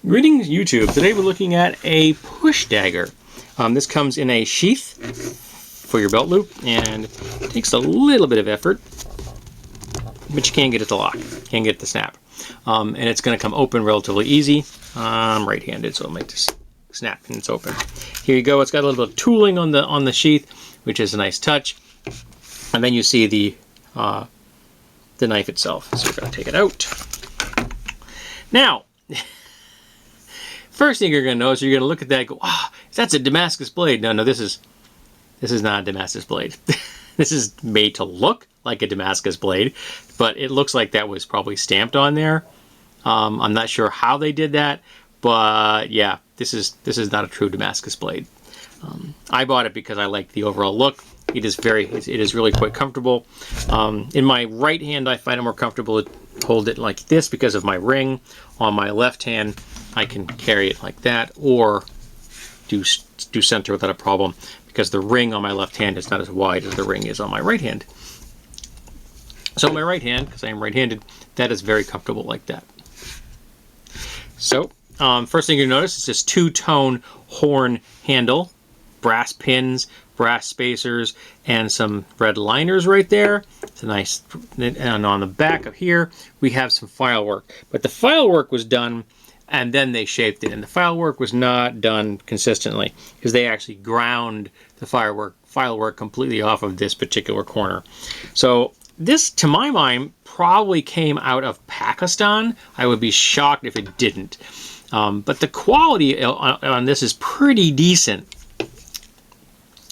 Greetings YouTube. Today we're looking at a push dagger. This comes in a sheath for your belt loop and it takes a little bit of effort, but you can get it to lock, can get it to snap. And it's going to come open relatively easy. I'm right-handed, so I'll make this snap and it's open. Here you go. It's got a little bit of tooling on the sheath, which is a nice touch. And then you see the knife itself. So we're going to take it out. Now, first thing you're going to notice, you're going to look at that and go, "Ah, that's a Damascus blade." No, this is not a Damascus blade. This is made to look like a Damascus blade, but it looks like that was probably stamped on there. I'm not sure how they did that, but yeah, this is not a true Damascus blade. I bought it because I like the overall look. It is really quite comfortable. In my right hand, I find it more comfortable to hold it like this because of my ring. On my left hand, I can carry it like that, or do center without a problem, because the ring on my left hand is not as wide as the ring is on my right hand. So my right hand, because I am right-handed, that is very comfortable like that. So first thing you notice is this two-tone horn handle, brass pins, brass spacers, and some red liners right there. It's a nice, and on the back of here we have some file work, but the file work was done and then they shaped it, and the file work was not done consistently because they actually ground the file work completely off of this particular corner. So this, to my mind, probably came out of Pakistan. I would be shocked if it didn't. But the quality on this is pretty decent.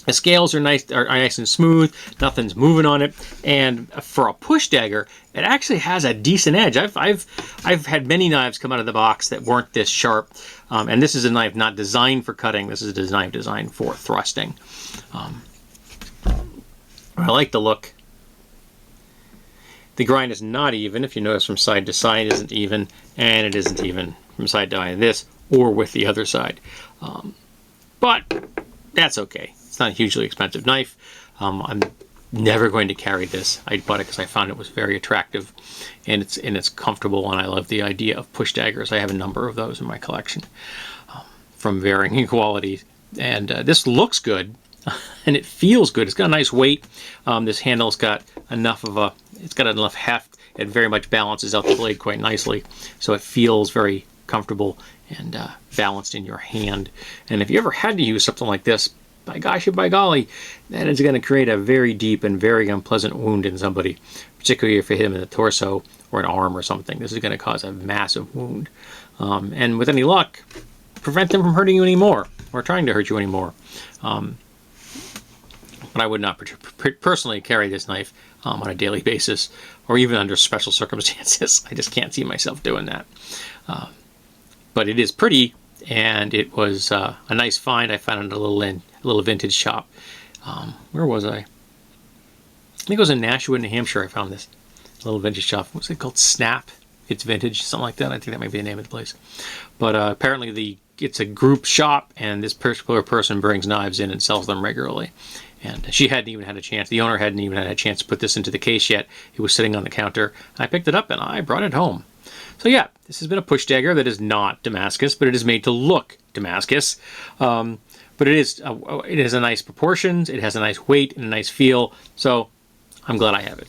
The scales are nice and smooth. Nothing's moving on it, and for a push dagger, it actually has a decent edge. I've had many knives come out of the box that weren't this sharp, and this is a knife not designed for cutting. This is a knife designed for thrusting. I like the look. The grind is not even. If you notice, from side to side isn't even, and it isn't even from side to side this or with the other side. But that's okay. It's not a hugely expensive knife. I'm never going to carry this. I bought it because I found it was very attractive, and it's comfortable, and I love the idea of push daggers. I have a number of those in my collection, from varying qualities. And this looks good, and it feels good. It's got a nice weight. This handle's got enough heft. It very much balances out the blade quite nicely, so it feels very comfortable and balanced in your hand. And if you ever had to use something like this, by gosh or by golly, that is going to create a very deep and very unpleasant wound in somebody, particularly if you hit them in the torso or an arm or something. This is going to cause a massive wound. And with any luck, prevent them from hurting you anymore, or trying to hurt you anymore. But I would not personally carry this knife on a daily basis, or even under special circumstances. I just can't see myself doing that. But it is pretty, and it was a nice find. I found it at a little vintage shop. Where was I? I think it was in Nashua, New Hampshire. I found this little vintage shop. What's it called? Snap. It's vintage, something like that. I think that might be the name of the place. But apparently it's a group shop, and this particular person brings knives in and sells them regularly. And she hadn't even had a chance. The owner hadn't even had a chance to put this into the case yet. It was sitting on the counter. I picked it up and I brought it home. So yeah, this has been a push dagger that is not Damascus, but it is made to look Damascus. But it has a nice proportions. It has a nice weight and a nice feel. So I'm glad I have it.